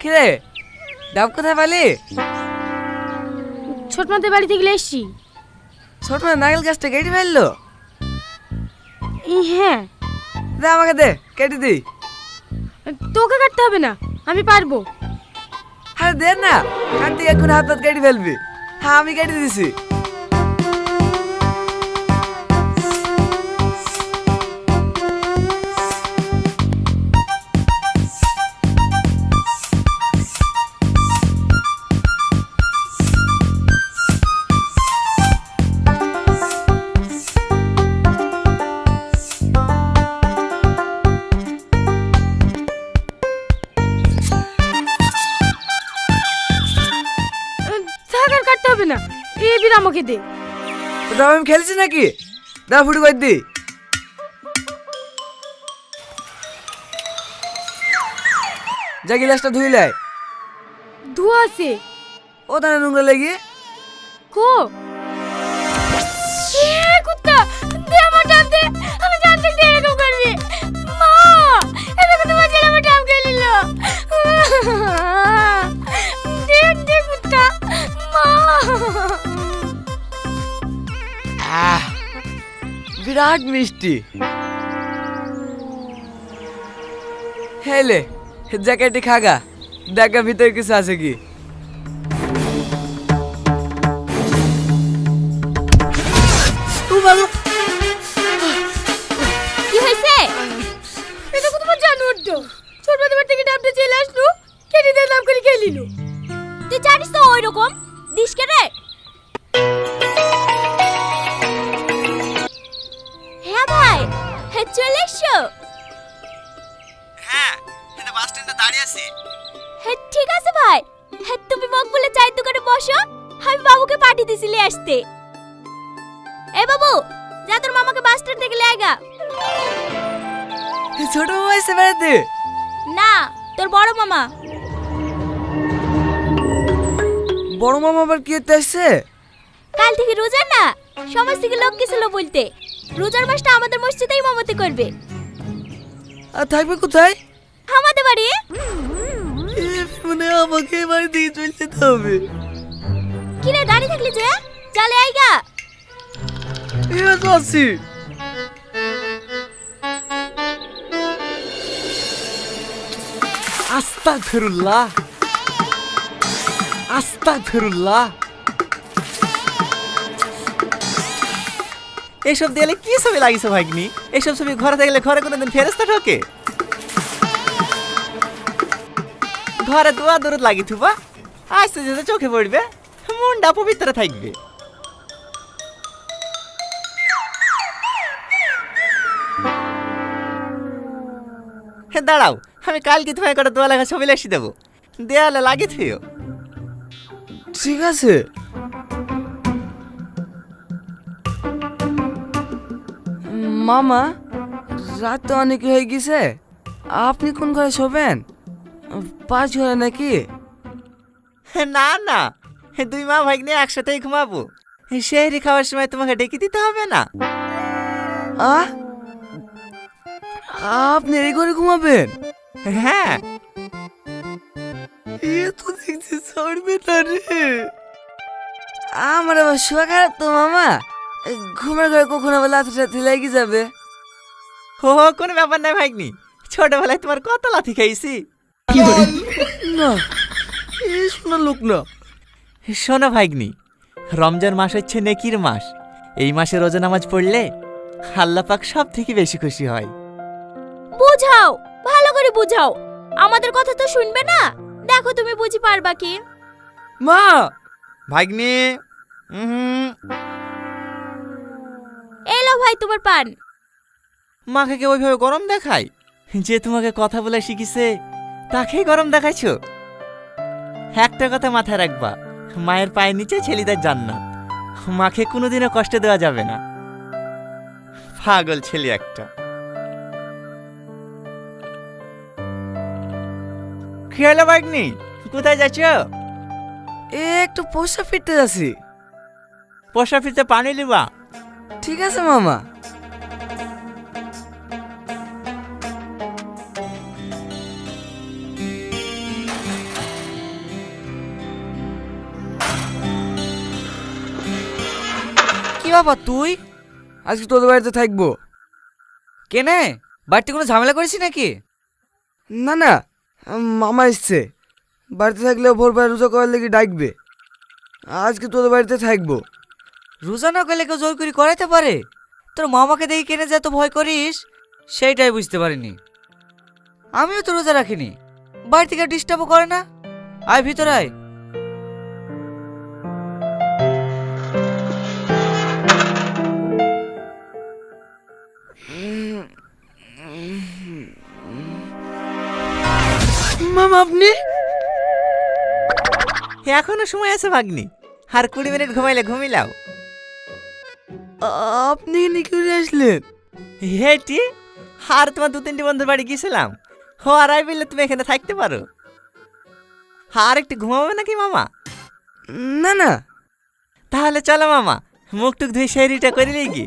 কিরে ডাব কোথায় পালি? ছোট মাদের বাড়ি থেকে এসছি। ছোট মা নারকেল গাছটা কেটে ফেললো? হ্যাঁ। দে আমাকে দে, কেটে দিই। তোকে কাটতে হবে না, আমি পারবো। আরে দে না, কাটতে এখন হাত হাত কেটে ফেলবি। হ্যাঁ আমি কেটে দিছি। থাক আর কাটতে হবে না, এই বির আমাকে দে। ওটা আমি খেলছি নাকি? দা ফুটু করে দি। যা গিলাসটা ধুইলাই। ধোয়া আছে। ও তাহলে নোংরা লেগে। কো কুত্তা, দে আমার ডাব দে, আমি জানতে দে এরকম করবি। মা, এরকম তোমার ছেলে আমার ডাব খেয়ে নিল। দে দে কুত্তা, মা। বিরাট মিষ্টি। হেলে জ্যাকেটটি খাগা, দেখা ভিতরে কিছু আছে কি। কি হয়েছে? এটা কত তোমার জানোয়ার তো। ছোট বাবার থেকে ডাবটা চলে আসলো, কেটে দিয়ে নাম করে খেয়ে নিল। তুই জানিস তো ওই রকম দিস কে রে? হ্যাঁ ভাই, হ্যাঁ চলে এসো। হ্যাঁ, এটা বাস স্ট্যান্ডে দাঁড়িয়ে আছি। হ্যাঁ ঠিক আছে ভাই, হ্যাঁ তুমি মকবুলে চায়ের দোকানে বসো, আমি বাবুকে পাঠিয়ে দিছিলি আসতে। এ বাবু, যা তোর মামাকে বাস স্ট্যান্ড থেকে নিয়ে আয়। ছোট বাবা এসে বেড়াতে? না, তোর বড় মামা। বড় মামা আবার কি করতে আসছে? কাল থেকে রোজা না, সমাজ থেকে লোক গেছিল বলতে রোজার মাসটা আমাদের মসজিদেই ইমামতি করবে। আর থাকবে কোথায়? আমাদের বাড়ি। মানে আমাকে বাড়ি দিয়ে চলে যেতে হবে। কি রে দাঁড়িয়ে থাকলি যে, চলে আইগা। এবার তো আসছি। আস্তাগফিরুল্লাহ, আস্তাগফিরুল্লাহ। এসব দেয়ালে কি ছবি লাগিয়েছো ভাগ্নি? এসব ছবি ঘরে থাকলে ঘরে কোনোদিন ফেরেস্তা ঢোকে? ঘরে দোয়া দূরত লাগি থুবা, আস্তে যেতে চোখে পড়বে, মনটা পবিত্র থাকবে। দাঁড়াও, আমি কালকে তোমায় কটা দোয়া লেখা ছবি লেখি দেবো, দেয়ালে লাগিয়ে থুও। ঠিক আছে। মামা, রাত তো অনেক হয়ে গেছে, আপনি কোন ঘরে শোবেন? পাঁচ ঘরে নাকি? না না, দুই মা ভাগ্নে একসাথেই ঘুমাবো। সেহরি খাওয়ার সময় তোমাকে ডেকে দিতে হবে না। আহ, আপনি এই ঘরে ঘুমাবেন? হ্যাঁ। এ তো দেখছি ছাড়বে না রে। আমার আবার শোয়া খারাপ তো মামা, ঘুমের ঘরে কখনো আবার লাথি টাথি লেগে যাবে। ও কোনো ব্যাপার নাই ভাগ্নি, ছোটবেলায় তোমার কত লাথি খাইছি। না, এ শোনা লোক না। শোনো ভাগ্নি, রমজান মাস হচ্ছে নেকির মাস। এই মাসে রোজা নামাজ পড়লে আল্লাহ পাক সব থেকে বেশি খুশি হয়। বুঝাও, ভালো করে বুঝাও, আমাদের কথা তো শুনবে না। দেখো তুমি বুঝি পারবা কি। মা, ভাগ্নি, এলো ভাই তোমার পান। মাকে কে ওইভাবে গরম দেখায়? যে তোমাকে কথা বলে শিখিছে তাকেই গরম দেখাইছো? একটা কথা মাথায় রাখবা, মায়ের পায়ের নিচে ছেলেদের জান্নাত। মাকে কোনোদিনও কষ্ট দেওয়া যাবে না। পাগল ছেলে একটা। কি হলো ভাগ্নি, কোথায় যাচ্ছ? এ একটু পোষা ফিরতে যাচ্ছি। পোষা ফিরতে পানি লিবা? ঠিক আছে মামা। ব্যাপার তুই? আজকে তোদের বাড়িতে থাকবো। কেনে? বাড়িতে কোনো ঝামেলা করেছি নাকি? না না, মামা এসছে, বাড়িতে থাকলে ভোরবেলা রোজা করার লেগে ডাকবে। আজকে তোদের বাড়িতে থাকবো। রোজা না করলে কেউ জোর করে করাইতে পারে? তোর মামাকে দেখে কেনে যে এত ভয় করিস সেইটাই বুঝতে পারিনি। আমিও তো রোজা রাখিনি, বাড়ি থেকে ডিস্টার্বও করে না। আয় ভিতর আয়। মামা আপনি? এখনো সময় আছে ভাগ্নি, আর 20 মিনিট ঘুমাইলে ঘুমিলাও। আপনি এখানে কি করে আসলেন? হেটি, আর তোমার 2-3টি বন্ধুর বাড়ি গিয়েছিলাম। হো আর আই বললে তুমি এখানে থাকতে পারো। আর একটু ঘুমাবে নাকি মামা? না না, তাহলে চলো মামা, মুখ টুক ধুয়ে শেরিটা করে লেগি।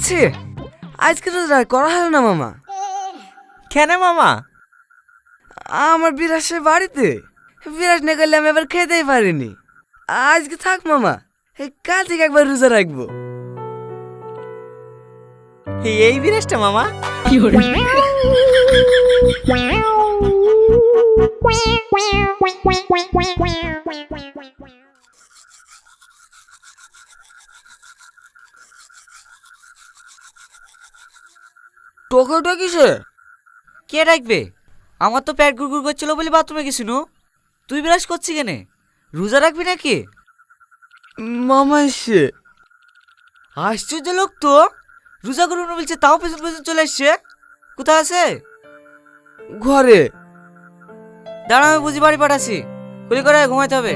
ছে, আজকে তো করা হলো না মামা। কেন মামা? আমার বিরাসের বাড়িতে, বিরাস না করলে আমি এবার খেতেই পারিনি। আজকে থাক মামা, কাল থেকে একবার রোজা রাখবো। এই বিরাজটা মামা? টোকাটা কিসে? কে ডাকবে? আমার তো পেট গুড়গুড় করছিল বলে বাথরুমে গেছিল। তুই বিরাজ করছি কেনে? রোজা রাখবি নাকি? মামা এসছে। আশ্চর্য লোক তো, রোজা করুন বলছে তাও পেছন পেছন চলে আসছে। কোথায় আছে? ঘরে। দাঁড়া, আমি বুঝি বাড়ি পাঠাচ্ছি। কুলি করে ঘুমাইতে হবে।